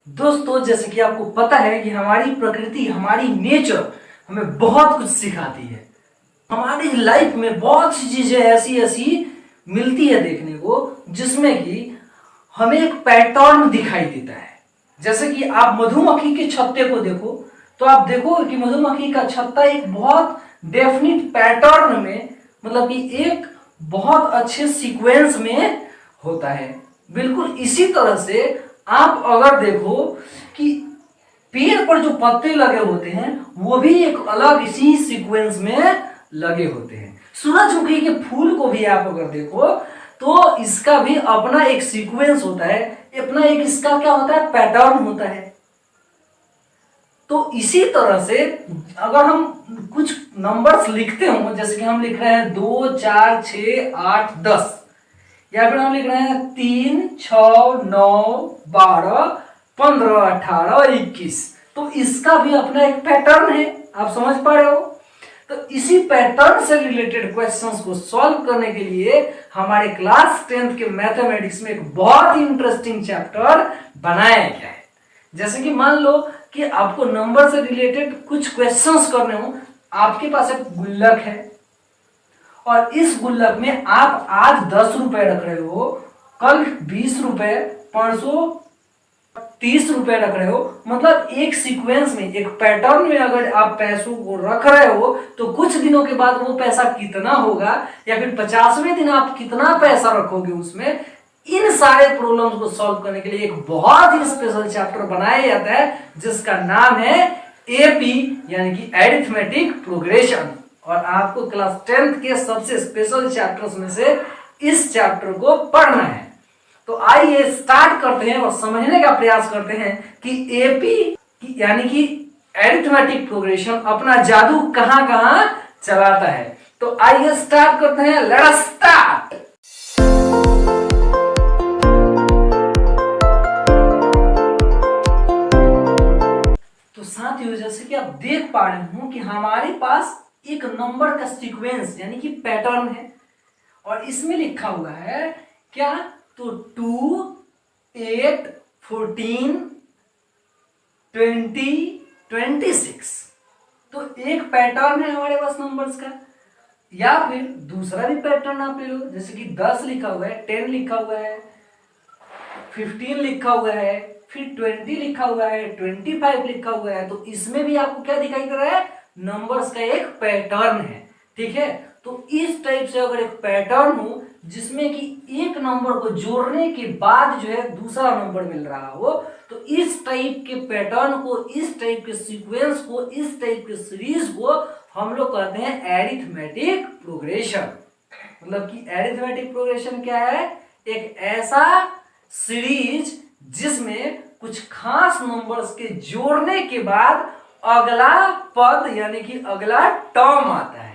दोस्तों, जैसे कि आपको पता है कि हमारी प्रकृति, हमारी नेचर हमें बहुत कुछ सिखाती है। हमारी लाइफ में बहुत सी चीजें ऐसी ऐसी मिलती है देखने को, जिसमें कि हमें एक पैटर्न दिखाई देता है। जैसे कि आप मधुमक्खी के छत्ते को देखो, तो आप देखो कि मधुमक्खी का छत्ता एक बहुत डेफिनिट पैटर्न में, मतलब कि एक बहुत अच्छे सीक्वेंस में होता है। बिल्कुल इसी तरह से आप अगर देखो कि पेड़ पर जो पत्ते लगे होते हैं वो भी एक अलग इसी सीक्वेंस में लगे होते हैं। सूरजमुखी के फूल को भी आप अगर देखो तो इसका भी अपना एक सीक्वेंस होता है, अपना एक इसका क्या होता है, पैटर्न होता है। तो इसी तरह से अगर हम कुछ नंबर्स लिखते हो, जैसे कि हम लिख रहे हैं 2 4 6 8 10, या फिर हम लिख रहे हैं 3 6 9 12 15 18 और 21, तो इसका भी अपना एक पैटर्न है। आप समझ पा रहे हो? तो इसी पैटर्न से रिलेटेड क्वेश्चंस को सॉल्व करने के लिए हमारे क्लास 10th के मैथमेटिक्स में एक बहुत ही इंटरेस्टिंग चैप्टर बनाया गया है। जैसे कि मान लो कि आपको नंबर से रिलेटेड कुछ क्वेश्चंस करने हो, आपके पास एक गुल्लक है और इस गुल्लक में आप आज 10 रुपए रख रहे हो, कल 20 रुपए, परसों 30 रुपए रख रहे हो। मतलब एक सीक्वेंस में, एक पैटर्न में अगर आप पैसों को रख रहे हो तो कुछ दिनों के बाद वो पैसा कितना होगा, या फिर 50वें दिन आप कितना पैसा रखोगे उसमें, इन सारे प्रॉब्लम्स को सॉल्व करने के लिए एक बहुत ही स्पेशल चैप्टर बनाया जाता है जिसका नाम है एपी, यानी कि एरिथमेटिक प्रोग्रेशन। और आपको क्लास 10th के सबसे स्पेशल चैप्टर्स में से इस चैप्टर को पढ़ना है। तो आइए स्टार्ट करते हैं और समझने का प्रयास करते हैं कि एपी यानी कि एरिथमेटिक प्रोग्रेशन अपना जादू कहां कहां चलाता है। तो आइए स्टार्ट करते हैं, लेट अस स्टार्ट। तो साथियों, जैसे कि आप देख पा रहे हो कि हमारे पास एक नंबर का सीक्वेंस यानी कि पैटर्न है, और इसमें लिखा हुआ है क्या, तो 2 8 14 20 26। तो एक पैटर्न है हमारे पास नंबर्स का। या फिर दूसरा भी पैटर्न आप ले लो, जैसे कि 10 लिखा हुआ है, 10 लिखा हुआ है, 15 लिखा हुआ है, फिर 20 लिखा हुआ है, 25 लिखा हुआ है। तो इसमें भी आपको क्या दिखाई दे रहा है, नंबर्स का एक पैटर्न है। ठीक है, तो इस टाइप से अगर एक पैटर्न हो जिसमें कि एक नंबर को जोड़ने के बाद जो है दूसरा नंबर मिल रहा हो, तो इस टाइप के पैटर्न को, इस टाइप के सीक्वेंस को, इस टाइप के सीरीज को हम लोग कहते हैं एरिथमेटिक प्रोग्रेशन। मतलब कि एरिथमेटिक प्रोग्रेशन क्या है, एक ऐसा सीरीज जिसमें कुछ खास नंबर्स के जोड़ने के बाद अगला पद यानी कि अगला टर्म आता है,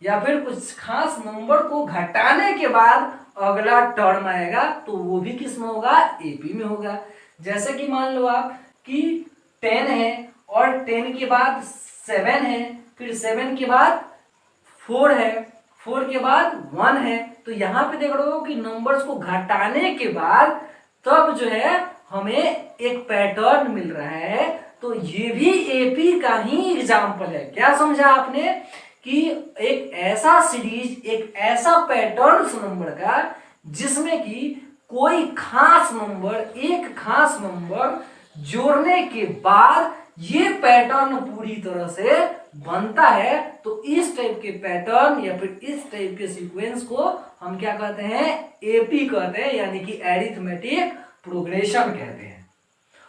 या फिर कुछ खास नंबर को घटाने के बाद अगला टर्म आएगा, तो वो भी किस में होगा, एपी में होगा। जैसे कि मान लो आप कि 10 है और 10 के बाद 7 है, फिर 7 के बाद 4 है, 4 के बाद 1 है। तो यहाँ पे देख रहे हो कि नंबर्स को घटाने के बाद तब जो है हमें एक पैटर्न मिल रहा है। तो ये भी एपी का ही एग्जाम्पल है। क्या समझा आपने, कि एक ऐसा सीरीज, एक ऐसा पैटर्न नंबर का जिसमें कि कोई खास नंबर, एक खास नंबर जोड़ने के बाद ये पैटर्न पूरी तरह से बनता है। तो इस टाइप के पैटर्न या फिर इस टाइप के सीक्वेंस को हम क्या कहते हैं, एपी कहते हैं, यानी कि एरिथमेटिक प्रोग्रेशन कहते हैं।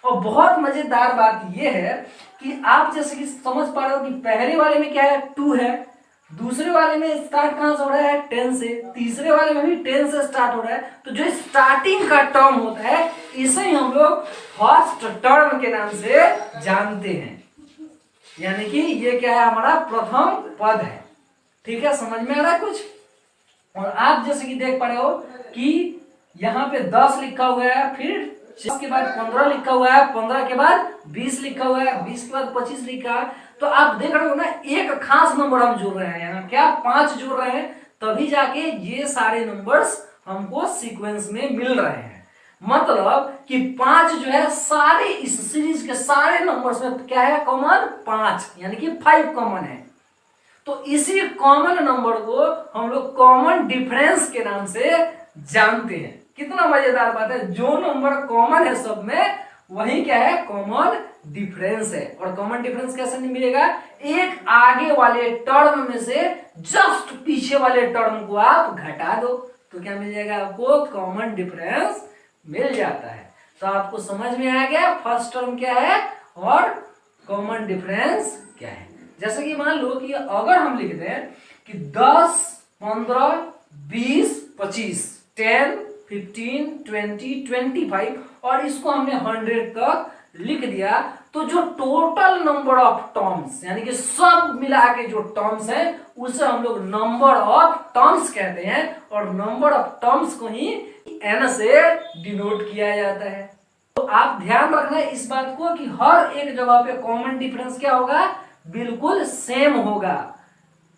और बहुत मजेदार बात यह है कि आप जैसे कि समझ पा रहे हो कि पहले वाले में क्या है, 2 है, दूसरे वाले में स्टार्ट कहां से हो रहा है, 10 से, तीसरे वाले में भी 10 से स्टार्ट हो रहा है। तो जो स्टार्टिंग का टर्म होता है इसे ही हम लोग फर्स्ट टर्म के नाम से जानते हैं, यानी कि ये क्या है, हमारा प्रथम पद है। ठीक है, समझ में आ रहा है कुछ? और आप जैसे कि देख पा रहे हो कि यहाँ पे 10 लिखा हुआ है, फिर 10 के बाद 15 लिखा हुआ है, 15 के बाद 20 लिखा हुआ है, 20 के बाद 25 लिखा है। तो आप देख रहे हो ना, एक खास नंबर हम जोड़ रहे हैं, यहाँ क्या 5 जोड़ रहे हैं, तभी जाके ये सारे नंबर्स हमको सीक्वेंस में मिल रहे हैं। मतलब कि 5 जो है सारे इस सीरीज के सारे नंबर्स में क्या है कॉमन, 5 यानी कि 5 कॉमन है। तो इसी कॉमन नंबर को हम लोग कॉमन डिफरेंस के नाम से जानते हैं। कितना मजेदार बात है, जो नंबर कॉमन है सब में वही क्या है कॉमन डिफरेंस है। और कॉमन डिफरेंस कैसे नहीं मिलेगा, एक आगे वाले टर्म में से जस्ट पीछे वाले टर्म को आप घटा दो तो क्या मिल जाएगा आपको, कॉमन डिफरेंस मिल जाता है। तो आपको समझ में आ गया फर्स्ट टर्म क्या है और कॉमन डिफरेंस क्या है। जैसे कि मान लो कि अगर हम लिख दें कि 10, 15, 20, 25, 10, 15, 20, 25 और इसको हमने 100 तक लिख दिया, तो जो टोटल नंबर ऑफ टर्म्स यानी कि सब मिला के जो टर्म्स हैं उसे हम लोग नंबर ऑफ टर्म्स कहते हैं। और नंबर ऑफ टर्म्स को ही n से डिनोट किया जाता है। तो आप ध्यान रखना इस बात को कि हर एक जगह पे कॉमन डिफरेंस क्या होगा, बिल्कुल सेम होगा।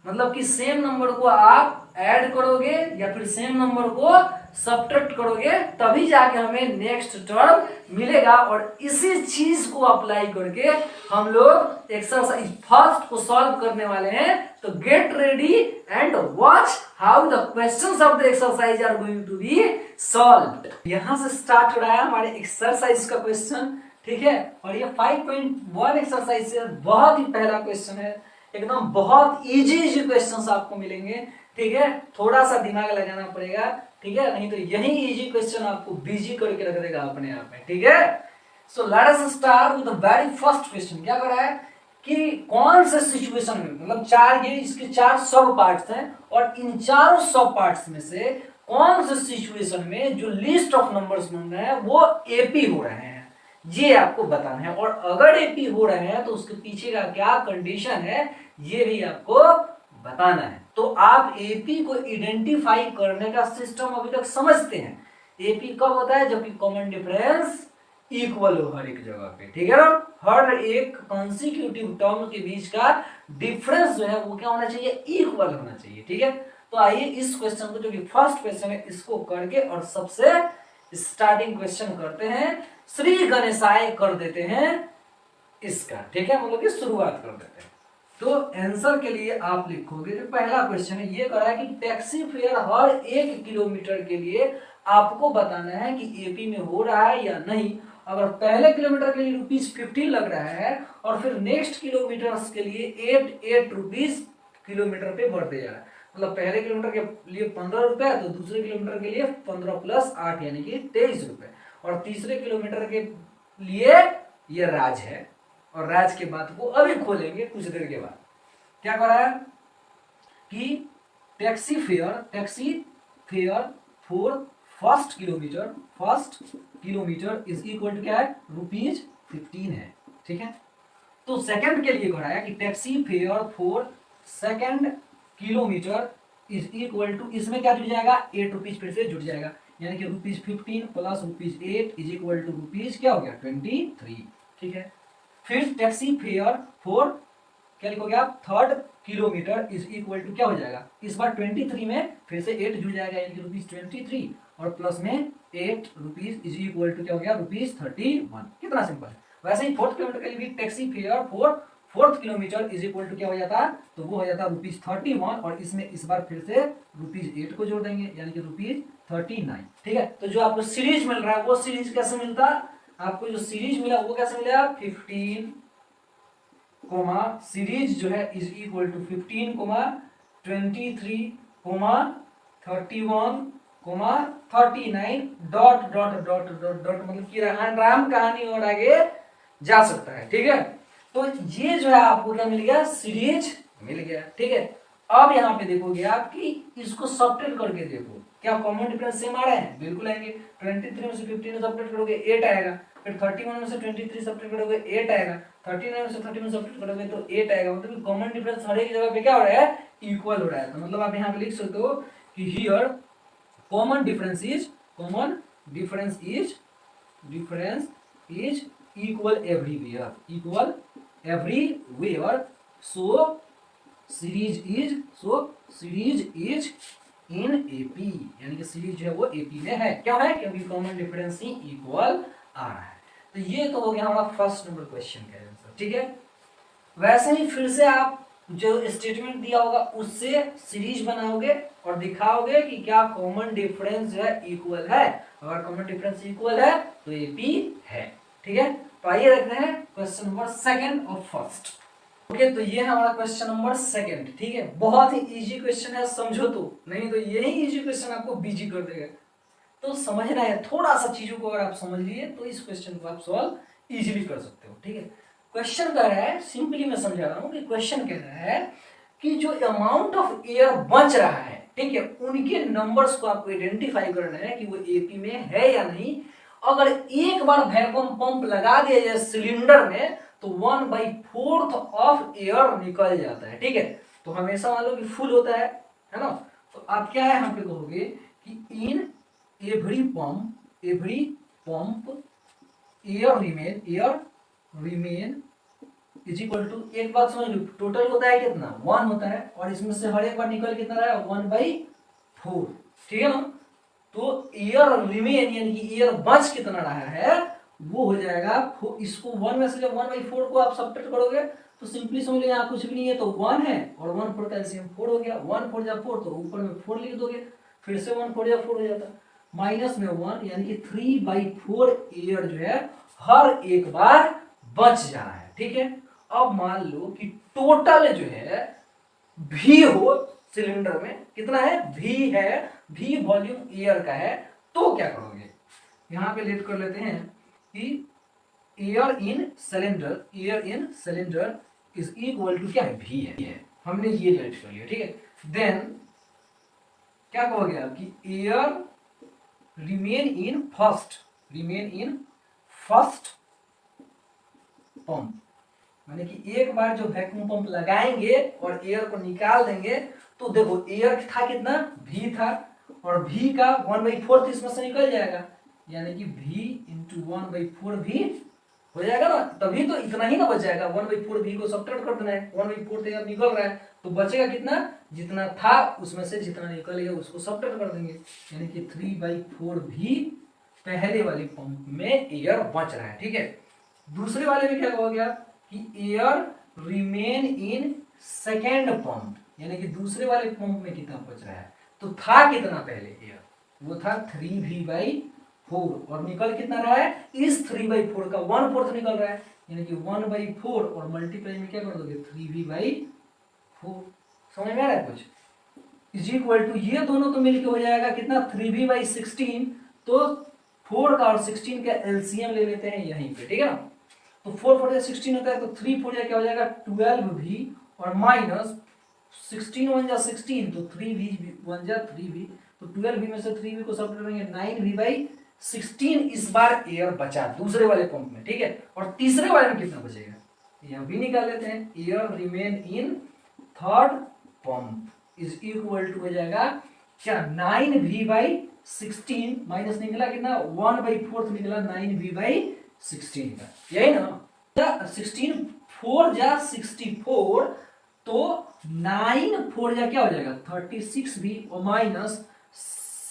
मतलब कि सेम नंबर को आप ऐड करोगे या फिर सेम नंबर को सब्ट्रैक्ट करोगे तभी जाके हमें नेक्स्ट टर्म मिलेगा। और इसी चीज को अप्लाई करके हम लोग एक्सरसाइज फर्स्ट को सॉल्व करने वाले हैं। तो get ready and watch how the questions of the exercise are going to be solved. यहां से स्टार्ट हो रहा है हमारे एक्सरसाइज का क्वेश्चन, ठीक है। और ये 5.1 एक्सरसाइज से बहुत ही पहला क्वेश्चन है, एकदम बहुत इजी क्वेश्चंस आपको मिलेंगे, ठीक है। थोड़ा सा दिमाग लगाना पड़ेगा, ठीक है, नहीं तो यही इजी क्वेश्चन आपको बिजी करके रख देगा अपने आप में, ठीक है। So let us start with the very first question. क्या कर रहा है कि कौन से सिचुएशन में, मतलब चार ये इसके 4 सब पार्ट्स हैं और इन चारों सब पार्ट्स में से कौन से सिचुएशन में जो लिस्ट ऑफ नंबर्स बन रहे हैं वो एपी हो रहे हैं, ये आपको बताना है। और अगर एपी हो रहे हैं तो उसके पीछे का क्या कंडीशन है ये भी आपको बताना है। तो आप एपी को आइडेंटिफाई करने का सिस्टम अभी तक समझते हैं। एपी कब होता है, जबकि कॉमन डिफरेंस इक्वल हो हर एक जगह पे, ठीक है ना। हर एक कॉन्सिक्यूटिव टर्म के बीच का डिफरेंस जो है वो क्या होना चाहिए, इक्वल होना चाहिए, ठीक है। तो आइए इस क्वेश्चन को, जो कि फर्स्ट क्वेश्चन है, इसको करके और सबसे स्टार्टिंग क्वेश्चन करते हैं, श्री गणेशाय कर देते हैं इसका, ठीक है, मतलब कि शुरुआत कर देते हैं। तो आंसर के लिए आप लिखोगे, जो पहला क्वेश्चन है ये कह रहा है कि टैक्सी फेयर हर 1 किलोमीटर के लिए आपको बताना है कि एपी में हो रहा है या नहीं। अगर पहले किलोमीटर के लिए ₹15 लग रहा है और फिर नेक्स्ट किलोमीटर के लिए 8 रुपीज किलोमीटर पे बढ़ते जा रहा है, मतलब पहले किलोमीटर के लिए 15 रुपए तो दूसरे किलोमीटर के लिए 15 + 8 यानी कि 23 रुपए, और तीसरे किलोमीटर के लिए ये राज है। और राज के बात को अभी खोलेंगे कुछ देर के बाद। क्या कर रहा है कि taxi fare for first kilometre is equal to क्या है, ₹15 है, ठीक है। तो सेकंड के लिए कह रहा है कि taxi fare for second kilometre is equal to, इसमें क्या जुड़ जाएगा, 8 रुपीज फिर से जुड़ जाएगा, यानी कि ₹15 + ₹8 इज इक्वल टू रुपीज क्या हो गया 23, ठीक है। फिर टैक्सी फेयर फॉर क्या लिखोगे आप, third kilometre is equal to क्या हो जाएगा, इस बार 23 में फिर से 8 जुड़ जाएगा, यानी कि ₹23 और प्लस में 8 रुपीज इज इक्वल टू क्या हो गया ₹31। कितना सिंपल है। वैसे ही फोर्थ किलोमीटर के लिए भी taxi fare for fourth kilometre is equal to क्या हो जाता, तो वो हो जाता ₹31 और इसमें इस बार फिर से ₹8 को जोड़ देंगे, यानी कि ₹39, ठीक है। तो जो आपको सीरीज मिल रहा है वो सीरीज कैसे मिलता, आपको जो सीरीज मिला वो कैसे मिला, 15 सीरीज जो है is equal to 15, 23, 31, 39 dot dot dot dot dot, मतलब कि राम कहानी और आगे जा सकता है, ठीक है। तो ये जो है आपको क्या मिल गया, सीरीज मिल गया, ठीक है। अब यहाँ पे देखोगे आप कि इसको सब्ट्रैक्ट करके देखो क्या कॉमन डिफरेंस सेम आ रहे हैं, बिल्कुल आएंगे। 23 में से 15 सब्ट्रैक्ट करोगे 8 आएगा, फिर 31 में से 23 सब्ट्रैक्ट करोगे 8 आएगा, 39 में से 31 सब्ट्रैक्ट करोगे तो 8 आएगा। मतलब कॉमन डिफरेंस हर एक जगह पे क्या हो रहा है, इक्वल हो रहा है। तो मतलब आप यहाँ पे लिख सकते हो कि here common difference is equal everywhere, so series is in AP, यानी कि सीरीज जो है वो एपी में है। क्या है? क्योंकि कॉमन डिफरेंस ही इक्वल आ रहा है। तो ये तो हो गया हमारा फर्स्ट नंबर क्वेश्चन का आंसर। ठीक है, वैसे ही फिर से आप जो स्टेटमेंट दिया होगा उससे सीरीज बनाओगे और दिखाओगे कि क्या कॉमन डिफरेंस जो है इक्वल है। अगर कॉमन डिफरेंस इक्वल है तो एपी है। ठीक है, तो आइए देखते हैं क्वेश्चन नंबर सेकंड और फर्स्ट। ओके, तो ये है हमारा क्वेश्चन नंबर सेकंड। ठीक है, बहुत ही इजी क्वेश्चन है, समझो तो, नहीं तो यही इजी क्वेश्चन आपको बिजी कर देगा। तो समझना है, थोड़ा सा चीजों को अगर आप समझ लिए तो इस क्वेश्चन को आप सॉल्व इजीली कर सकते हो। ठीक है, क्वेश्चन कह रहा है, सिंपली मैं समझा रहा हूं कि क्वेश्चन कह रहा है कि जो अमाउंट ऑफ एयर बच रहा है, ठीक है, उनके नंबर्स को आपको आइडेंटिफाई करना है कि वो एपी में है या नहीं। अगर एक बार वैक्यूम पंप लगा दिया जाए सिलेंडर में तो 1/4 ऑफ एयर निकल जाता है। ठीक है, तो हमेशा मान लो कि फुल होता है ना। तो आप क्या है यहाँ पे कहोगे कि in every pump air remain is equal to, एक बात समझ लो, टोटल होता है कितना? 1 होता है, और इसमें से हर एक बार निकल कितना रहा है? 1/4। ठीक है ना। तो एयर रिमेन यानी कि एयर बच कितना रहा है वो हो जाएगा, इसको 1 में से जब 1/4 को आप सब्ट्रैक्ट करोगे तो सिंपली समझ लो यहाँ कुछ भी नहीं है, तो 1 है और 1 4 का एलसीएम 4 हो गया। 1 4 जा 4 तो ऊपर में 4 लिख दोगे, फिर से 1 4 जा 4 हो जाता, माइनस में 1 यानी कि 3/4 एयर जो है हर एक बार बच जा रहा है। ठीक है, अब मान लो कि टोटल जो है भी हो सिलेंडर में कितना है? भी है, भी वॉल्यूम एयर का है, तो क्या करोगे? यहां पे लेट कर लेते हैं कि air in cylinder is equal to क्या है? भी है। हमने ये लेट कर लिया। ठीक है, देन क्या कहोगे आप कि air remain in first pump, माने कि एक बार जो वैक्यूम पंप लगाएंगे और एयर को निकाल देंगे तो देखो एयर था कितना? भी था, और भी का 1/4 इसमें से निकल जाएगा, यानी कि भी इंटू 1/4 भी हो जाएगा ना। तभी तो इतना ही ना बच जाएगा, 1/4 भी को सब्ट्रैक्ट कर देना है। 1/4 एयर निकल रहा है तो बचेगा कितना? जितना था उसमें से जितना निकल गया उसको सब्ट्रैक्ट कर देंगे, यानी कि 3/4 भी पहले वाले पंप में एयर बच रहा है। ठीक है, दूसरे वाले में क्या कहोगे आप कि air remain in second pump, यानी कि दूसरे वाले पंप में कितना बच रहा है? तो था कितना पहले एयर? वो था 3v/4, और निकल कितना रहा है? इस 3/4 का 1/4 निकल रहा है, यानी कि 1/4 और मल्टीप्लाई में क्या कर दोगे? 3v/4। समझ में आ रहा है कुछ? इज इक्वल टू ये दोनों तो मिलके हो जाएगा कितना? 3v/16। तो 4 का और 16 का एलसीएम ले लेते हैं यहीं पे। ठीक है ना, तो 4 4 16 होता है, तो 3 4 क्या हो जाएगा? 12v, और माइनस 16 1 जा 16, तो 3v 1 जा 3v, तो 12v में से 3v को सब्ट्रैक्ट करेंगे 9v/16 इस बार एयर बचा दूसरे वाले पंप में। ठीक है, और तीसरे वाले में कितना बचेगा यह भी निकाल लेते हैं। Air remain in third pump is equal to हो जाएगा क्या? 9v/16 माइनस निकला कितना? 1/4 निकला 9v/16 का, यही ना। 16 4 जा 64, तो 9 4 जा क्या हो जाएगा? 36v, और माइनस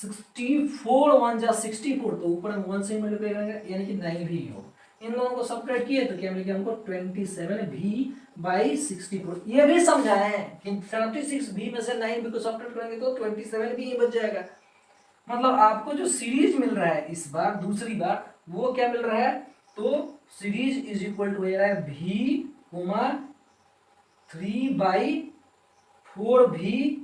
64 1 जा 64, तो ऊपर में 1 से मल्टीप्लाई करेंगे यानी कि 9v हो। इन दोनों को सब्ट्रैक्ट किए तो क्या मिलेगा हमको? 27v/64। ये भी समझाए हैं कि 36v में से 9v को सब्ट्रैक्ट करेंगे तो 27v ही बच जाएगा। मतलब आपको जो सीरीज मिल रहा है इस बार, दूसरी बार, वो क्या मिल रहा है? तो सीरीज इज इक्वल टू हो रहा है v, 3/4v,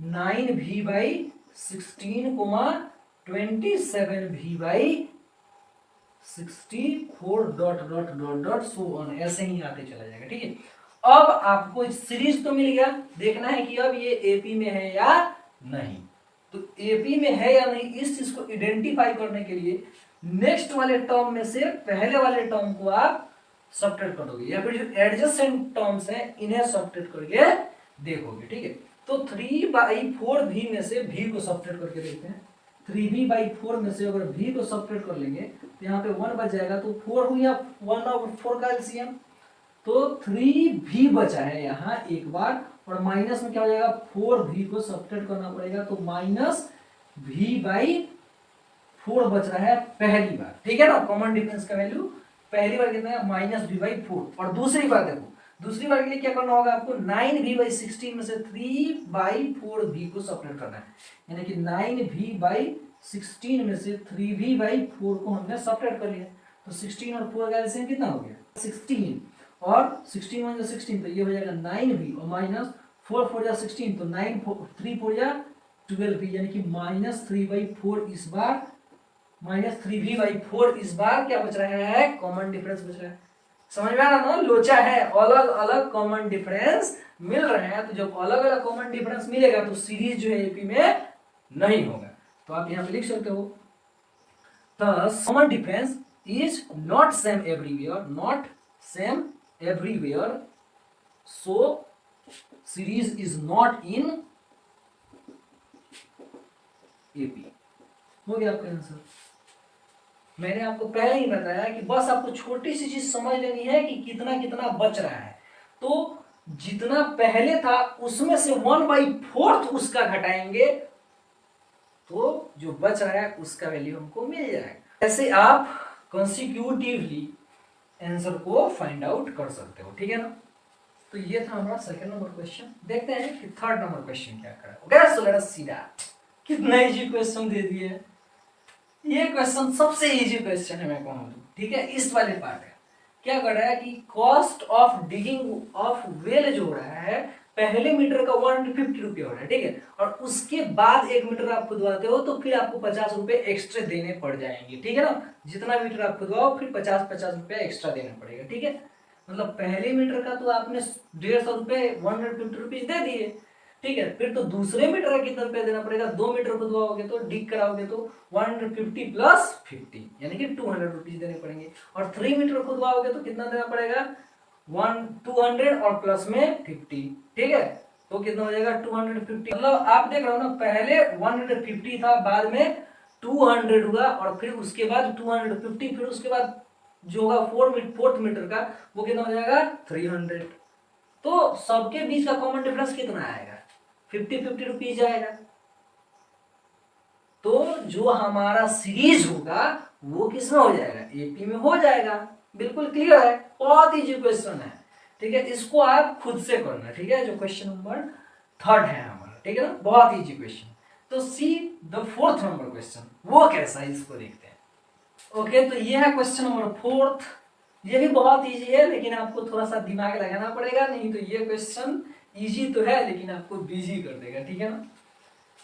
9v/16, 27v/64 dot dot dot dot so on, ऐसे ही आते चला जाएगा। ठीक है, अब आपको सीरीज तो मिल गया, देखना है कि अब ये एपी में है या नहीं। तो एपी में है या नहीं इस चीज को आइडेंटिफाई करने के लिए नेक्स्ट वाले टर्म में से पहले वाले टर्म को आप सब्ट्रैक्ट कर दोगे, या फिर जो एडजेसेंट टर्म्स हैं इन्हें सब्ट्रैक्ट करके देखोगे। ठीक है, तो 3/4v में से v को सब्ट्रैक्ट करके देखते हैं। 3v/4 में से अगर v को सब्ट्रैक्ट कर लेंगे तो यहाँ पे 1 बच जाएगा, तो 4 हुई 1 और 4 का एलसीएम, तो 3v बचा है यहाँ एक बार, और माइनस में क्या हो जाएगा, 4v को सब्ट्रैक्ट करना पड़ेगा, तो माइनस v बाई 4 बच रहा है पहली बार, ठीक है ना। कॉमन डिफरेंस का वैल्यू पहली बार कितना है, माइनस v बाई 4। और दूसरी बार देखो, दूसरी बार के लिए क्या करना होगा आपको, 9v बाई 16 में से 3 बाई 4v को सब्ट्रैक्ट करना है, यानी कि 9v बाई 16 में से 3v बाई 4 को हमने सब्ट्रैक्ट कर लिया, तो 16 और 4 का एलसीएम कितना हो गया, 16, और 16 वन 16, तो ये हो जाएगा 9v और माइनस 4 4 जा 16, तो 9 3 4 जा 12v, यानी कि माइनस 3 बाई 4 इस बार, माइनस 3v बाई 4 इस बार क्या बच रहा है, कॉमन डिफरेंस बच रहा है। समझ में आ रहा ना, लोचा है, अलग अलग कॉमन डिफरेंस मिल रहे हैं, तो जब अलग अलग कॉमन डिफरेंस मिलेगा तो सीरीज जो है एपी में नहीं होगा, तो आप यहां पे लिख सकते हो, thus common difference is not same everywhere, not same everywhere, so series is not in AP। हो गया आपका आंसर। मैंने आपको पहले ही बताया कि बस आपको छोटी सी चीज समझ लेनी है कि कितना कितना बच रहा है, तो जितना पहले था उसमें से 1/4 उसका घटाएंगे, तो जो बच रहा है उसका वैल्यू हमको मिल जाएगा। ऐसे आप कॉन्सिक्यूटिवली आंसर को फाइंड आउट कर सकते हो, ठीक है ना। तो ये था हमारा सेकंड नंबर क्वेश्चन। देखते हैं कि थर्ड नंबर क्वेश्चन क्या करा। Okay, so let us see that. कितना इजी क्वेश्चन दे दिए। ये क्वेश्चन सबसे इजी क्वेश्चन है मैं कहूँ तो, ठीक है। इस वाले पार्ट है, क्या कर रहा है कि cost of digging of well जो हो रहा है, पहले मीटर का 150 रुपया हो रहा है, ठीक है, और उसके बाद 1 मीटर आप खुदवाते हो तो फिर आपको 50 रुपए एक्स्ट्रा देने पड़ जाएंगे, ठीक है ना। जितना मीटर आप खुदवाओ फिर 50 रुपया एक्स्ट्रा देना पड़ेगा, ठीक है। मतलब पहले मीटर का तो आपने 150 रुपए 150 रुपीज दे दिए, ठीक है। फिर तो दूसरे मीटर का कितना रुपया देना पड़ेगा, 2 मीटर खुदवाओगे तो डिग कराओगे तो 150 प्लस 50 यानी कि 200 रुपीज देने पड़ेंगे, और 3 मीटर खुदवाओगे तो कितना देना पड़ेगा, 200 और प्लस में 50, ठीक है। तो कितना हो जाएगा 250। मतलब आप देख रहे हो ना, पहले 150 था, बाद में 200 हुआ, और फिर उसके बाद 250, फिर उसके बाद जो होगा 4th मीटर का वो कितना हो जाएगा 300। तो सबके बीच का कॉमन डिफरेंस कितना आएगा, 50 रुपीज आएगा। तो जो हमारा सीरीज होगा वो किसमें हो जाएगा, एपी में हो जाएगा। बिल्कुल क्लियर है, बहुत इजी क्वेश्चन है, ठीक है। इसको आप खुद से करना, ठीक है। जो क्वेश्चन नंबर थर्ड है हमारा, ठीक है ना, बहुत इजी क्वेश्चन। तो see the fourth number question, वो कैसा है इसको देखते हैं। ओके, तो ये है क्वेश्चन नंबर फोर्थ। ये भी बहुत इजी है, लेकिन आपको थोड़ा सा दिमाग लगाना पड़ेगा, नहीं तो ये क्वेश्चन इजी तो है लेकिन आपको बिजी कर देगा, ठीक है ना।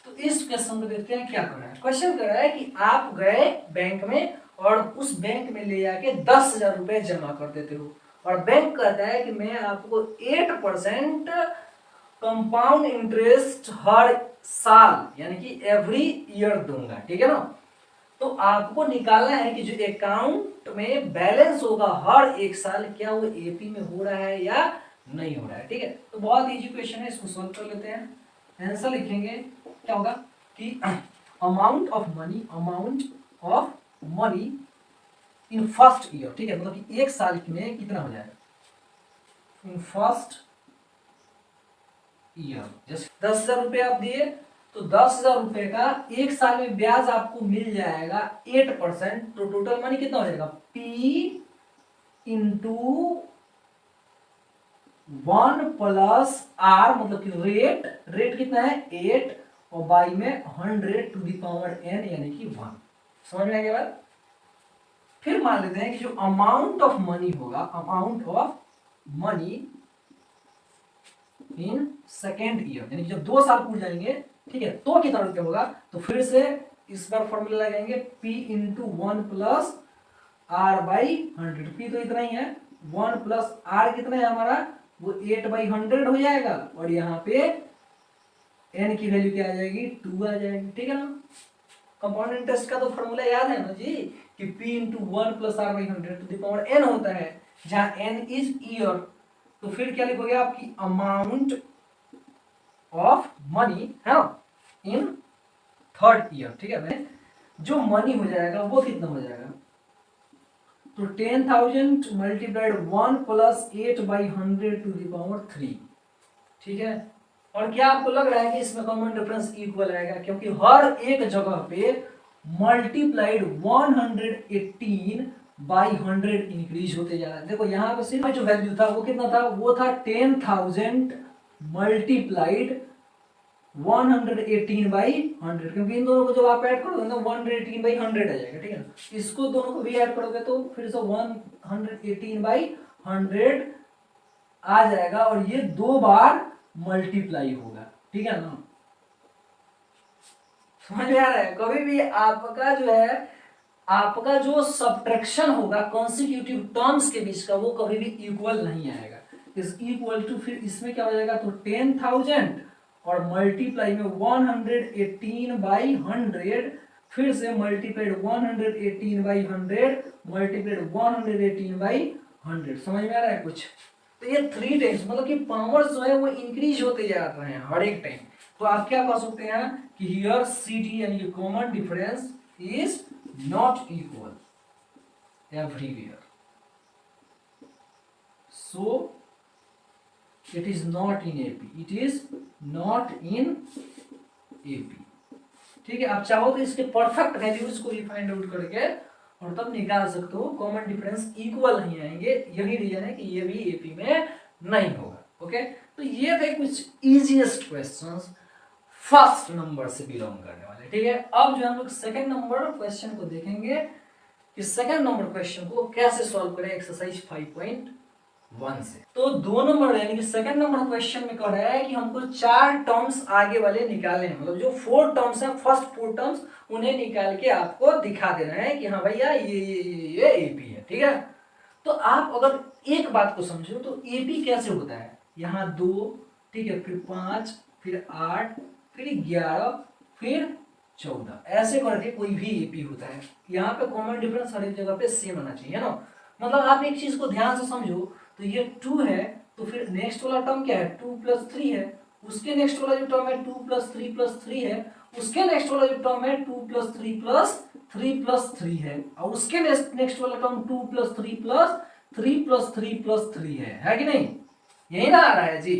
तो इस क्वेश्चन को देखते हैं क्या कर रहा है। क्वेश्चन कर रहा है कि आप गए बैंक में और उस बैंक में ले जाके 10,000 रुपए जमा कर देते हो, और बैंक कहता है कि मैं आपको 8% कंपाउंड इंटरेस्ट हर साल यानी कि एवरी ईयर दूंगा, ठीक है ना। तो आपको निकालना है कि जो अकाउंट में बैलेंस होगा हर एक साल, क्या वो एपी में हो रहा है या नहीं हो रहा है, ठीक है। तो बहुत इजी क्वेश्चन है, इसको सॉल्व कर लेते हैं। आंसर लिखेंगे, क्या होगा कि amount of money in first year, ठीक है, मतलब कि एक साल में कितना हो जाएगा इन फर्स्ट ईयर। जैसे 10,000 रुपये आप दिए, तो 10,000 रुपए का एक साल में ब्याज आपको मिल जाएगा 8%, तो टोटल मनी कितना हो जाएगा, P इंटू 1 प्लस R, मतलब कि रेट कितना है 8, और बाई में 100 टू द पावर n यानी कि 1। समझ में आ गया बात। फिर मान लेते हैं कि जो अमाउंट ऑफ मनी होगा, amount of money in second year, यानी कि जब 2 साल पूरे जाएंगे, ठीक है, तो कितना रुपया होगा। तो फिर से इस बार फॉर्मूला लगाएंगे, P into 1 plus R by 100। P तो इतना ही है, 1 प्लस R कितना है हमारा, वो 8/100 हो जाएगा, और यहाँ पे n की वैल्यू क्या आ जाएगी, 2 आ जाएगी, ठीक है ना। कंपाउंड इंटरेस्ट का तो फॉर्मूला याद है ना जी, कि P into 1 plus R by 100 to the power n होता है, जहां n इज ईयर। तो फिर क्या लिखोगे आपकी अमाउंट ऑफ मनी है ना इन थर्ड ईयर, ठीक है। जो मनी हो जाएगा वो कितना हो जाएगा, तो 10,000 multiplied 1 plus 8/100 to the power 3, ठीक है। और क्या आपको लग रहा है कि इसमें कॉमन डिफरेंस इक्वल आएगा, क्योंकि हर एक जगह पे मल्टीप्लाइड 118 बाई 100 इंक्रीज होते जा रहा है। देखो यहाँ पे सिर्फ जो वैल्यू था वो कितना था, वो था 10,000 मल्टीप्लाइड 118 बाई 100, क्योंकि इन दोनों को जब आप ऐड करोगे ना 118 बाई 100 आ जाएगा, ठीक है ना। इसको दोनों को भी ऐड करोगे तो फिर से 118 बाई 100 आ जाएगा, और ये 2 बार मल्टीप्लाई होगा, ठीक है ना। समझ में आ रहा है? कभी भी आपका जो है, आपका जो सब्ट्रैक्शन होगा कॉन्सिक्यूटिव टर्म्स के बीच का, वो कभी भी इक्वल नहीं आएगा। इस इक्वल टू फिर इसमें क्या हो जाएगा, तो 10,000 और मल्टीप्लाई में 118 बाई 100, फिर से मल्टीप्लाइड 118 बाई 100 मल्टीप्लाइड 118 बाई 100। समझ में आ रहा है कुछ? तो ये 3 टाइम्स, मतलब कि पावर्स जो है वो इंक्रीज होते जा रहे हैं हर एक टाइम। तो आप क्या कह सकते हैं कि हियर सी डी यानी कि common difference is not equal everywhere, so it is not in AP, it is not in AP, ठीक है। आप चाहो तो इसके परफेक्ट वैल्यूज को भी फाइंड आउट करके और तब निकाल सकते हो, कॉमन डिफरेंस इक्वल नहीं आएंगे, यही रीजन है कि ये भी AP में नहीं होगा। ओके, तो ये थे कुछ इजीएस्ट क्वेश्चंस फर्स्ट नंबर से बिलोंग करने वाले, ठीक है। अब जो हम लोग सेकंड नंबर क्वेश्चन को देखेंगे कि सेकंड नंबर क्वेश्चन को कैसे सॉल्व करें एक्सरसाइज 5.1 से। तो 2 नंबर यानी कि सेकंड नंबर क्वेश्चन में कह रहा है कि हमको 4 टर्म्स आगे वाले निकालने हैं, मतलब जो 4 टर्म्स हैं, फर्स्ट 4 टर्म्स उन्हें निकाल के आपको दिखा देना है कि हाँ भैया ये एपी है, ठीक है। तो आप अगर एक बात को समझो तो एपी कैसे होता है, यहाँ 2, ठीक है, फिर 5, फिर 8, फिर 11, फिर 14, ऐसे करके कोई भी एपी होता है। यहाँ पे कॉमन डिफरेंस हर एक जगह पे सेम होना चाहिए ना। मतलब आप एक चीज को ध्यान से समझो, तो ये 2 है, तो फिर नेक्स्ट वाला टर्म क्या है, 2 + 3 है, उसके नेक्स्ट वाला जो टर्म है 2 + 3 + 3 है, उसके नेक्स्ट वाला जो टर्म है 2 + 3 + 3 + 3 है, और उसके नेक्स्ट वाला टर्म 2 + 3 + 3 + 3 + 3 है कि नहीं? यही ना आ रहा है जी।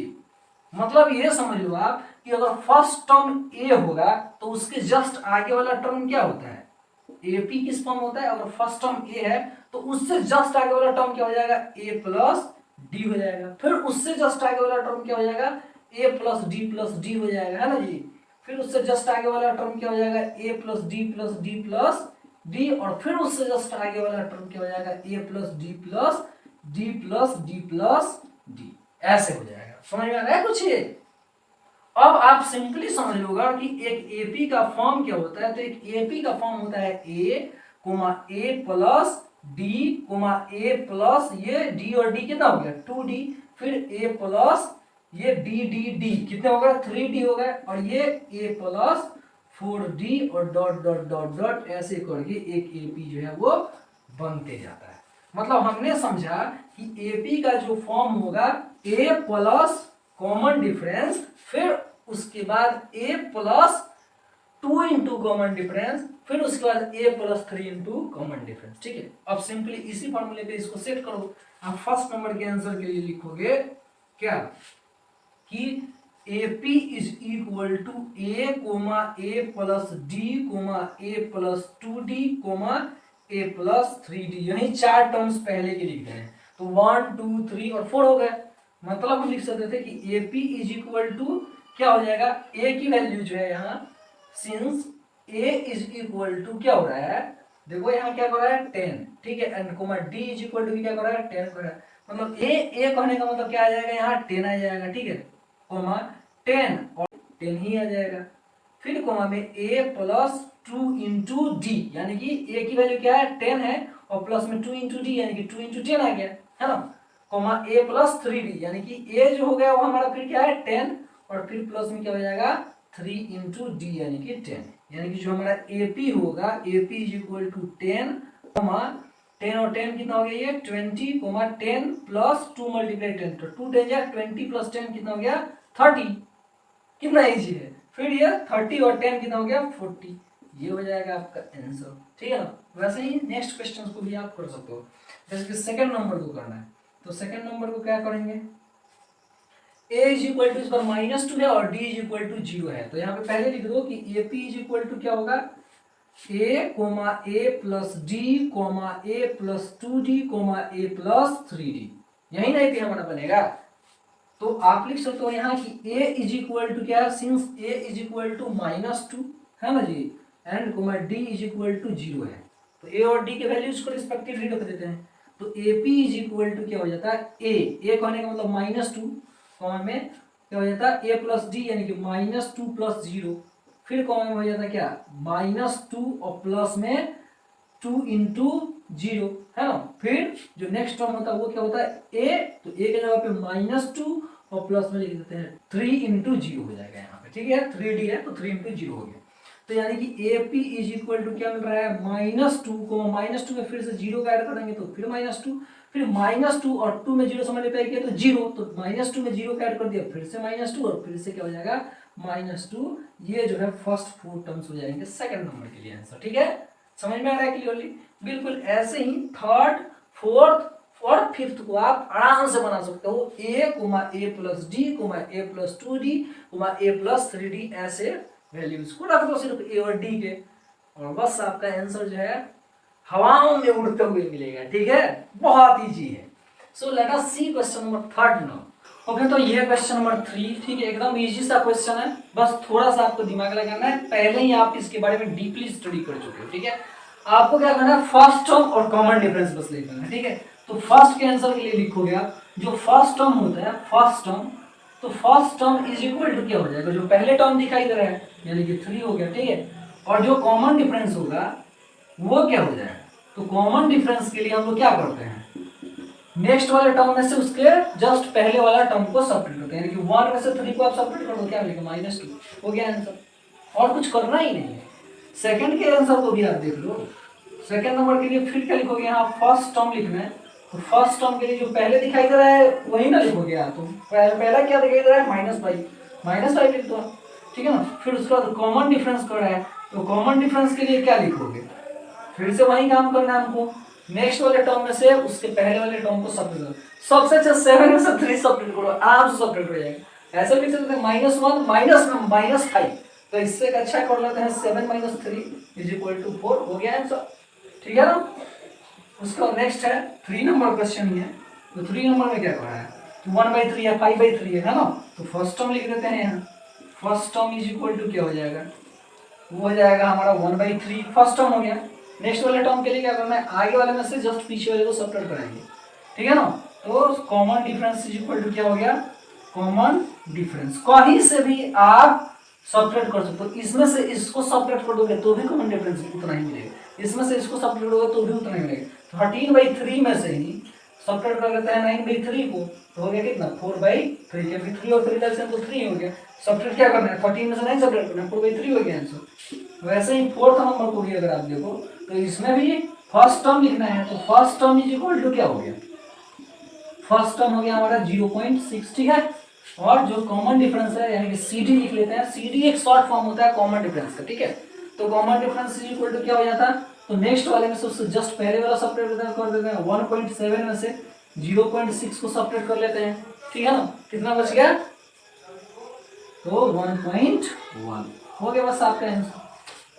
मतलब ये समझ लो आप कि अगर फर्स्ट टर्म ए होगा तो उसके जस्ट आगे वाला टर्म क्या होता है, एपी किस फॉर्म होता है। अगर फर्स्ट टर्म ए है तो उससे जस्ट आगे वाला टर्म क्या हो जाएगा, ए + डी हो जाएगा। फिर उससे जस्ट आगे वाला टर्म क्या हो जाएगा, ए + डी हो जाएगा, है ना जी। फिर उससे जस्ट आगे वाला टर्म क्या हो जाएगा, ए + डी, और फिर उससे जस्ट आगे वाला टर्म क्या हो जाएगा, ए + डी, ऐसे हो जाएगा। समझ में आ रहा है कुछ ये? अब आप सिंपली समझ लोगा कि एक एपी का फॉर्म क्या होता है। तो एक एपी का फॉर्म होता है ए + डी ये डी और डी कितना हो गया, 2d, फिर ए प्लस ये डी कितने हो गए, 3d हो गए, और ये ए + 4d और डॉट डॉट डॉट डॉट ऐसे करके एक एपी जो है वो बनते जाता है। मतलब हमने समझा कि एपी का जो फॉर्म होगा ए प्लस कॉमन डिफरेंस, फिर उसके बाद a + 2 इंटू कॉमन डिफरेंस, फिर उसके बाद a + 3 इंटू कॉमन डिफरेंस, ठीक है। अब सिंपली इसी फॉर्मूले पे इसको सेट करो। आप फर्स्ट नंबर के आंसर के लिए लिखोगे क्या कि AP = a, a + d, a + 2d, a + 3d, यही 4 टर्म्स पहले के लिख दें तो 1 2 3 और 4 हो गए। मतलब हम लिख सकते थे कि AP = क्या हो जाएगा, a की वैल्यू जो है यहाँ, सिंस a = क्या हो रहा है, देखो यहाँ क्या कर रहा है 10, ठीक है, एंड d = क्या कर रहा है 10 कर रहा है। मतलब a कहने का मतलब क्या आ जाएगा, यहाँ 10 आ जाएगा, ठीक है, कोमा 10 और 10 ही आ जाएगा। फिर कोमा में a + 2 इंटू डी, यानी कि a की वैल्यू क्या है 10 है, और प्लस में 2 इंटू डी यानी कि 2 इंटू 10 आ गया, है ना, कोमा a + 3d, यानी कि a जो हो गया वो हमारा फिर क्या है 10, और फिर प्लस में क्या हो जाएगा 3 इंटू डी यानी कि 10, यानी कि जो हमारा AP होगा AP = 10, 10 और 10 कितना हो गया, ये 20, 10 + 2 × 10, तो 2 10 या 20 + 10 कितना हो गया 30, कितना इजी है। फिर ये 30 और 10 कितना हो गया 40, ये हो जाएगा आपका आंसर, ठीक है ना। वैसे ही नेक्स्ट क्वेश्चन को भी आप कर सकते हो, जैसे कि सेकंड नंबर को करना है। तो सेकंड नंबर को क्या करेंगे, a इज इक्वल टू इस पर -2 है और d इज इक्वल टू 0 है, तो यहाँ पे पहले लिख दो कि AP इज इक्वल टू क्या होगा, a plus D a plus 2d a plus 3d, यही ना AP हमारा बनेगा। तो आप लिख सकते हो यहाँ कि a इज इक्वल टू क्या, since a is equal to -2 है ना जी, and d is equal to 0 है, तो a और d के वैल्यूज को रिस्पेक्टिवली रख देते हैं। तो AP इज इक्वल टू क्या हो जाता है, a कहने का मतलब -2 में क्या हो जाता है a प्लस डी यानी कि -2 प्लस 0, फिर कॉमा में हो जाता है क्या -2 और प्लस में 2 इंटू 0 है ना, फिर जो नेक्स्ट टर्म होता है वो क्या होता है a, तो a के जगह पे -2 और प्लस में लिख देते हैं 3 इंटू 0 हो जाएगा यहाँ पे, ठीक है 3d है तो 3 इंटू 0 हो गया। तो यानी कि AP इज इक्वल टू क्या मिल रहा है -2 को -2 में फिर से 0 का ऐड करेंगे तो फिर -2, फिर -2 और 2 में 0 समझ लेते हैं किया तो 0, तो -2 में 0 का ऐड कर दिया फिर से -2 और फिर से क्या हो जाएगा -2, ये जो है फर्स्ट 4 टर्म्स हो जाएंगे सेकंड नंबर के लिए आंसर, ठीक है समझ में आ रहा है क्लियरली। बिल्कुल ऐसे ही थर्ड फोर्थ और फिफ्थ को आप आराम से बना सकते हो, a plus D a plus 2d a plus 3d, ऐसे वैल्यूज को रख दो सिर्फ a और d के, और बस आपका आंसर जो है हवाओं में उड़ते हुए मिलेगा, ठीक है बहुत इजी है। सो लेट अस सी क्वेश्चन नंबर 3 नाउ। ओके तो ये क्वेश्चन नंबर 3, ठीक है एकदम इजी सा क्वेश्चन है, बस थोड़ा सा आपको दिमाग लगाना है, पहले ही आप इसके बारे में डीपली स्टडी कर चुके हो, ठीक है आपको क्या करना है फर्स्ट टर्म और कॉमन डिफरेंस बस लिखना है, ठीक है तो फर्स्ट के आंसर के लिए लिखोगे आप जो फर्स्ट टर्म होता है फर्स्ट टर्म, तो first term is equal to क्या हो जाएगा, जो पहले टर्म दिखाई दे रहा है यानी कि 3 हो गया, ठीक है और जो कॉमन डिफरेंस होगा वो क्या हो जाएगा, तो कॉमन डिफरेंस के लिए हम लोग क्या करते हैं नेक्स्ट वाले टर्म में से उसके जस्ट पहले वाला टर्म को सब्ट्रैक्ट करते हैं, यानी कि 1 में से 3 को आप सब्ट्रैक्ट कर दो क्या मिलेगा -2, हो गया आंसर, और कुछ करना ही नहीं है। सेकंड के आंसर को भी आप देख लो, सेकंड नंबर के लिए फिर क्या लिखोगे यहाँ फर्स्ट टर्म लिखना है, तो फर्स्ट टर्म के लिए जो पहले दिखाई दे रहा है वही ना लिखोगे आप, तो पहला क्या दिखाई दे रहा है -5 लिख दो, ठीक है ना, फिर उसके बाद कॉमन डिफरेंस कर रहा है तो कॉमन डिफरेंस के लिए क्या लिखोगे, फिर से वही काम करना है हमको, नेक्स्ट वाले टर्म में से उसके पहले वाले टर्म को सब्ट्रैक्ट करो, सबसे अच्छा 7 में से 3 सब्ट्रैक्ट करो आराम से सब्ट्रैक्ट हो जाएगा, ऐसे भी चलते हैं -1 -5, तो इससे अच्छा कर लेते हैं 7 - 3 = 4, हो गया आंसर, ठीक है ना। उसका नेक्स्ट है 3 नंबर क्वेश्चन ही है, तो 3 नंबर में क्या कर रहा है 1/3 या 5/3 है ना, तो फर्स्ट टर्म लिख देते हैं यहाँ, फर्स्ट टर्म = क्या हो जाएगा, वो हो जाएगा हमारा 1/3 फर्स्ट टर्म हो गया। नेक्स्ट वाले टर्म के लिए क्या करना है आगे वाले में से जस्ट पीछे वाले को सब्ट्रैक्ट करेंगे, ठीक है ना, तो कॉमन डिफरेंस = क्या हो गया, कॉमन डिफरेंस कहीं से भी आप सब्ट्रैक्ट कर सकते हो, इसमें से इसको सब्ट्रैक्ट कर दोगे तो भी कॉमन डिफरेंस उतना ही मिलेगा, इसमें से इसको सब्ट्रैक्ट करोगे तो भी उतना ही मिलेगा, 13/3 में से ही सब्ट्रैक्ट कर लेते हैं 9/3 को, तो हो गया कितना 4/3, क्योंकि 3 और 3 एलसीएम तो 3 हो गया, सब्ट्रैक्ट क्या करना है 14 में से 9 सब्ट्रैक्ट करना है, 4/3 हो गया आंसर। वैसे ही फोर्थ नंबर को भी अगर आप देखो तो इसमें भी फर्स्ट टर्म लिखना है, तो फर्स्ट टर्म = क्या हो गया, फर्स्ट टर्म हो गया हमारा 0.6, ठीक है, और जो कॉमन डिफरेंस है यानी कि CD लिख लेते हैं, CD एक शॉर्ट फॉर्म होता है कॉमन डिफरेंस का, ठीक है तो कॉमन डिफरेंस = क्या हो जाता है, तो नेक्स्ट वाले में से उससे जस्ट पहले वाला सब्ट्रैक्ट कर देते हैं, 1.7 में से 0.6 को सब्ट्रैक्ट कर लेते हैं, ठीक है ना, कितना बच गया, तो 1.1 हो गया बस आपका आंसर,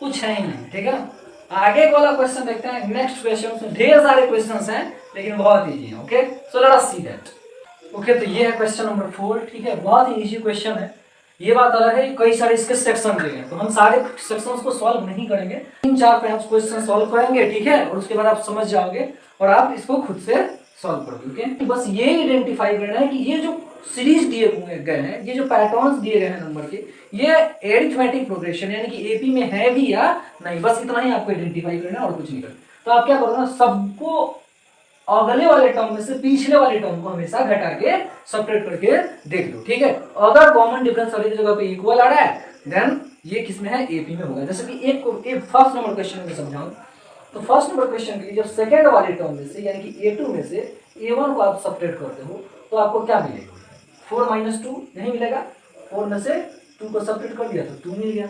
कुछ है ही नहीं, ठीक है ना। आगे वाला क्वेश्चन देखते हैं, नेक्स्ट क्वेश्चन ढेर सारे क्वेश्चंस हैं लेकिन बहुत इजी हैं, okay so let us see that. Okay तो ये है क्वेश्चन नंबर 4, ठीक है बहुत ही इजी क्वेश्चन है, ये बात अलग है कई सारे इसके सेक्शन हैं तो हम सारे सेक्शंस को सॉल्व नहीं करेंगे, 3-4 पे आप क्वेश्चन सॉल्व करेंगे, ठीक है और उसके बाद आप समझ जाओगे और आप इसको खुद से सॉल्व करोगे, ओके बस ये आइडेंटिफाई करना है कि ये जो सीरीज दिए गए हैं, ये जो पैटर्न्स दिए गए हैं नंबर के, ये एरिथमेटिक प्रोग्रेशन यानी कि एपी में है भी या नहीं, बस इतना ही आपको आइडेंटिफाई करना है और कुछ नहीं करना। तो आप क्या करो ना, सबको अगले वाले टर्म में से पिछले वाले टर्म को हमेशा घटा के सब्ट्रैक्ट करके देख लो, ठीक है अगर कॉमन डिफरेंस सभी जगह पे इक्वल आ रहा है देन ये किसमें है एपी में होगा। जैसे कि एक फर्स्ट नंबर क्वेश्चन में समझाऊं तो फर्स्ट नंबर क्वेश्चन के लिए जब सेकंड वाले टर्म में से यानी कि A2 में से A1 को आप सब्ट्रैक्ट करते हो तो आपको क्या मिलेगा, 4 - 2 नहीं मिलेगा, 4 में से 2 को सब्ट्रैक्ट कर दिया तो 2 मिल गया,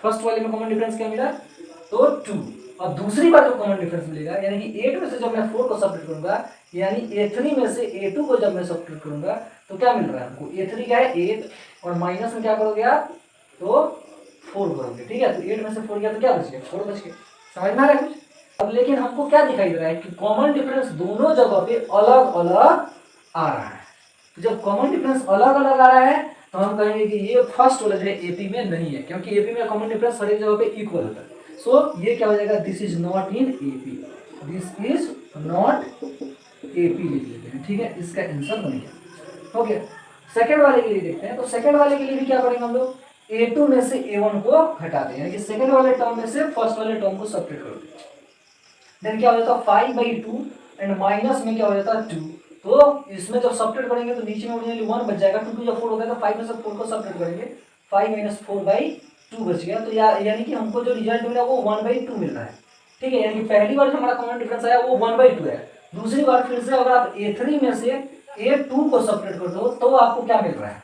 फर्स्ट वाले में कॉमन डिफरेंस क्या मिला तो 2, और दूसरी बार जो कॉमन डिफरेंस मिलेगा यानी कि 8 में से जब मैं 4 को सब्ट्रैक्ट करूंगा यानी A3 में से A2 को जब मैं सब्ट्रैक्ट करूंगा तो क्या मिल रहा है हमको, A3 क्या है 8 और माइनस में क्या करोगे आप, तो 4 करोगे, ठीक है। तो 8 में से 4 गया तो क्या बच गया, 4 बच गया। समझ में आ रहा है कुछ? अब लेकिन हमको क्या दिखाई दे रहा है कि कॉमन डिफरेंस दोनों जगह पे अलग अलग आ रहा है। तो जब कॉमन डिफरेंस अलग अलग आ रहा है तो हम कहेंगे कि ये फर्स्ट वाला जो है एपी में नहीं है, क्योंकि एपी में कॉमन डिफरेंस हर एक जगह पे इक्वल होता है। सो ये क्या हो जाएगा, this is not in AP, this is not AP लिख लेते हैं, ठीक है। इसका आंसर बन गया। ओके, सेकंड वाले के लिए देखते हैं। तो सेकंड वाले के लिए भी क्या करेंगे हम लोग, A2 में से A1 को घटा दें, यानी कि सेकंड वाले टर्म में से फर्स्ट वाले टर्म को सब्ट्रैक्ट कर दें। देन क्या हो जाता है 5/2 एंड माइनस में क्या हो जाता है 2। तो इसमें जब सब्ट्रैक्ट करेंगे तो नीचे में ओरिजिनली 1 बच जाएगा, 2 जब 4 हो गया तो 5 में से 4 को सब्ट्रैक्ट करेंगे, 5 - 4/2 बच गया। तो यानी कि हमको जो रिजल्ट मिला वो 1/2 मिल रहा है, ठीक है। यानी कि पहली बार जो हमारा कॉमन डिफरेंस आया वो 1/2 है। दूसरी बार फिर से अगर आप A3 में से A2 को सब्ट्रैक्ट कर दो तो आपको क्या मिल रहा है,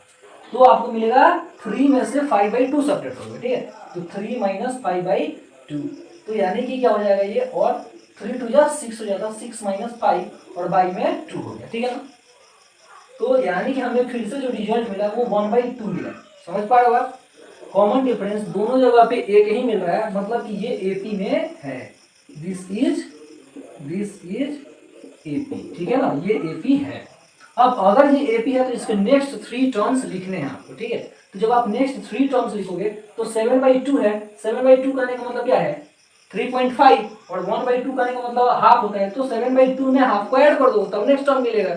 तो आपको मिलेगा 3 में से 5/2 सब्ट्रैक्ट करोगे, ठीक है। तो 3 - 5/2, तो यानी कि क्या हो जाएगा ये, और 3 2 जा 6 हो जाता, 6 - 5 और बाई में 2 हो गया, ठीक है ना। तो यानी कि हमें फिर से जो रिजल्ट मिला वो 1/2 मिला। समझ पा रहे हो आप, कॉमन डिफरेंस दोनों जगह पे एक ही मिल रहा है, मतलब कि ये एपी में है, दिस इज एपी, ठीक है ना, ये एपी है। अब अगर ये एपी है तो इसके नेक्स्ट 3 टर्म्स लिखने हैं आपको, ठीक है। तो जब आप नेक्स्ट 3 टर्म्स लिखोगे तो 7/2 है, 7/2 करने का मतलब क्या है 3.5 और 1/2 करने का मतलब हाफ होता है। तो 7/2 में हाफ को ऐड कर दो तब नेक्स्ट टर्म मिलेगा।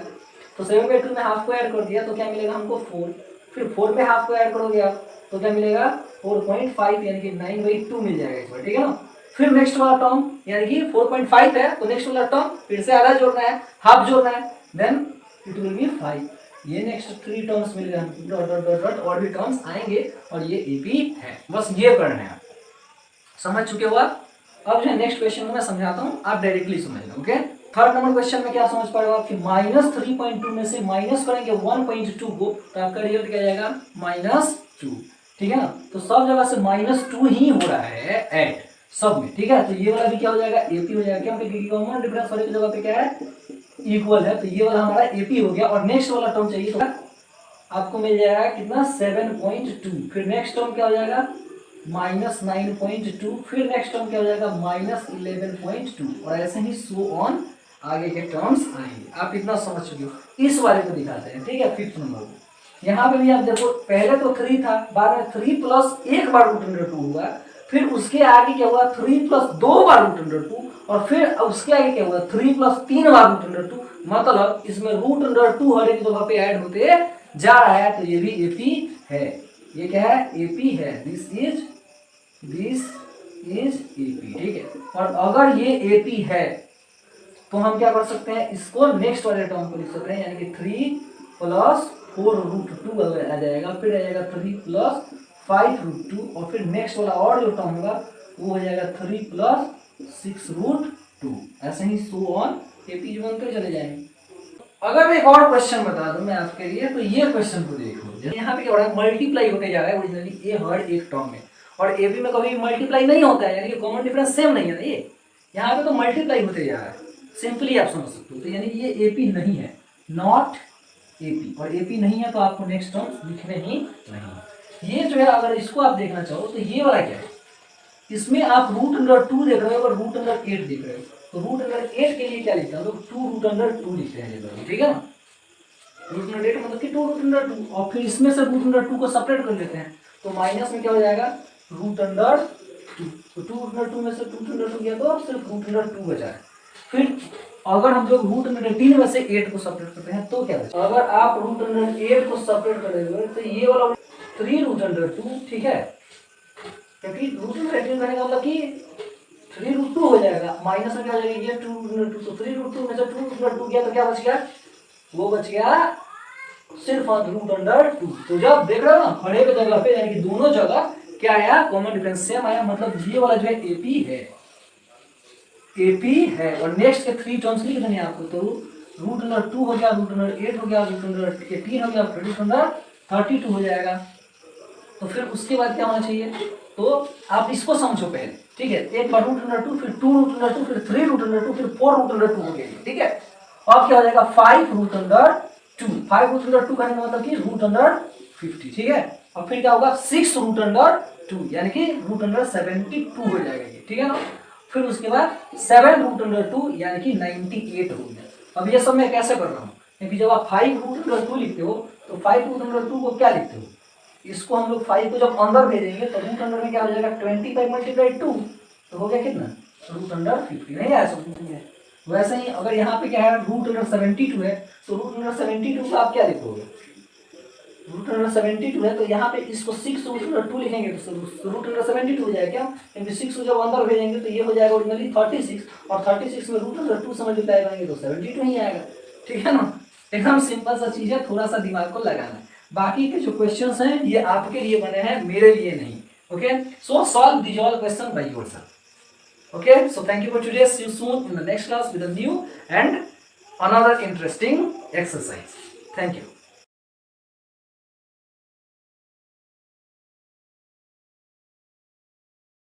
तो 7/2 में हाफ को ऐड कर दिया तो क्या मिलेगा हमको 4, फिर 4 में हाफ को ऐड करोगे आप तो क्या मिलेगा 4.5, यानी कि 9/2 मिल जाएगा इस बार, ठीक है ना। फिर नेक्स्ट वाला टर्म यानी कि 4.5 है तो नेक्स्ट वाला टर्म फिर से आधा जोड़ना है, हाफ जोड़ना है, देन इट विल बी 5। ये नेक्स्ट 3 टर्म्स मिल गए, डॉट डॉट डॉट डॉट और भी टर्म्स आएंगे और ये एपी है। बस ये करना है, समझ चुके हो आप। अब जो नेक्स्ट क्वेश्चन को मैं समझाता हूँ, आप डायरेक्टली समझना, ओके। थर्ड नंबर क्वेश्चन में क्या समझ पा रहे हो आप कि -3.2 में से माइनस करेंगे 1.2 को तो आपका रिजल्ट क्या जाएगा -2, ठीक है ना। तो सब जगह से -2 ही हो रहा है ऐड सब में, ठीक है। तो ये वाला भी क्या हो जाएगा एपी हो जाएगा, क्योंकि कॉमन डिफरेंस वाले की जगह पे क्या है इक्वल है, तो ये वाला हमारा एपी हो गया। और नेक्स्ट वाला टर्म चाहिए तो आपको मिल जाएगा कितना 7.2, फिर नेक्स्ट टर्म क्या हो जाएगा -9.2, फिर नेक्स्ट टर्म क्या हो जाएगा -11.2 और ऐसे ही सो ऑन आगे के टर्म्स आएंगे। आप इतना समझ चुके हो। इस वाले को दिखाते हैं, ठीक है, फिफ्थ नंबर को। यहाँ पे भी आप देखो पहले तो 3 था, बाद में 3 प्लस एक बार √2 हुआ, फिर उसके आगे क्या हुआ 3 प्लस 2 बार √2 और फिर उसके आगे क्या हुआ 3 प्लस 3 बार √2। मतलब इसमें √2 हर एक जगह पे ऐड होते जा रहा है, तो ये भी एपी है। ये क्या है एपी है, दिस इज एपी, ठीक है। और अगर ये एपी है तो हम क्या कर सकते हैं, इसको नेक्स्ट वाले टर्म को लिख सकते हैं, यानी कि 3 + 4√2 आ जाएगा, फिर आ जाएगा 3 + 5√2 और फिर नेक्स्ट वाला और जो टर्म होगा वो हो जाएगा 3 + 6√2, ऐसे ही सो ऑन एपी बनते चले जाएंगे। अगर मैं एक और क्वेश्चन बता दूं मैं आपके लिए, तो ये क्वेश्चन को देख लो। यहाँ पे क्या हो रहा है मल्टीप्लाई होते जा रहा है ओरिजिनली ए हर एक टर्म में, और ए बी में कभी मल्टीप्लाई नहीं होता है, यानी कि कॉमन डिफरेंस सेम नहीं है ना ये, यहाँ पे तो मल्टीप्लाई होते जा रहा है। सिंपली आप समझ सकते हो, तो यानी ये एपी नहीं है, नॉट एपी, और एपी नहीं है तो आपको नेक्स्ट टर्म लिखने ही नहीं। ये जो है अगर इसको आप देखना चाहो तो ये वाला क्या है, इसमें आप √2 देख रहे हो और √8 देख रहे हो, तो √8 के लिए क्या लिखते हैं लोग 2√2 लिखते हैं, ठीक है ना। √8 मतलब कि 2√2 और फिर इसमें से √2 को सेपरेट कर लेते हैं, तो माइनस में क्या हो जाएगा √2, तो 2√2 में से 2√2 गया तो सिर्फ √2 बचा है। फिर अगर हम लोग √3 में से 8 को सेपरेट करते हैं तो क्या बचा, अगर आप √8 को सेपरेट करेंगे तो ये वाला 3√2, ठीक है, क्योंकि √18 करने का मतलब कि 3√2 हो जाएगा, माइनस में क्या हो जाएगा ये 2√2, तो 3√2 में से 2√2 गया तो क्या बच गया, वो बच गया सिर्फ √2। तो जब देख रहे हो ना हर एक जगह पे यानी कि दोनों जगह क्या आया कॉमन डिफरेंस सेम आया, मतलब ये वाला जो है एपी है, एपी है। और नेक्स्ट के 3 टर्म्स लिख देंगे आपको, तो √2 हो गया, √8 हो गया, √18 हो गया, √32 हो जाएगा। तो फिर उसके बाद क्या होना चाहिए, तो आप इसको समझो पहले, ठीक है। एक बार √2, फिर 2√2, फिर 3√2, फिर 4√2 हो गया, ठीक है। अब क्या हो जाएगा 5 रूट अंडर 2, 5 रूट अंडर 2 करने का मतलब कि रूट अंडर 50, ठीक है। और फिर क्या होगा 6 रूट अंडर 2 यानी कि रूट अंडर 72 हो जाएगा ये, ठीक है ना। फिर उसके बाद 7 रूट अंडर 2 यानी कि 98 हो गया। अब ये सब मैं कैसे कर रहा हूँ, क्योंकि जब आप 5 रूट अंडर 2 लिखते हो तो 5 रूट अंडर 2 को क्या लिखते हो, इसको हम लोग 5 को जब अंदर भेजेंगे तो रूट अंडर में क्या हो जाएगा 25 मल्टीप्लाई 2, तो हो गया कितना रूट अंडर 50, नहीं आया सब में। वैसे ही अगर यहाँ पे क्या है रूट अंडर 72 है तो रूट अंडर 72 को आप क्या लिखोगे, रूट अंडर 72 है तो यहाँ पे इसको 6 रूट अंडर 2 लिखेंगे तो रूट अंडर 72 हो जाएगा, क्या क्योंकि 6 को जब अंदर भेजेंगे तो ये हो जाएगा ओरिजिनली 36 और 36 में रूट अंडर 2 से मल्टीप्लाई करेंगे तो 72 ही आएगा, ठीक है ना। एकदम सिंपल सा चीज है, थोड़ा सा दिमाग को लगाना है। बाकी के जो क्वेश्चंस हैं ये आपके लिए बने हैं, मेरे लिए नहीं। Okay, so solve these all question by yourself. Okay, so thank you for today. See you soon in the next class with a new and another interesting exercise. Thank you.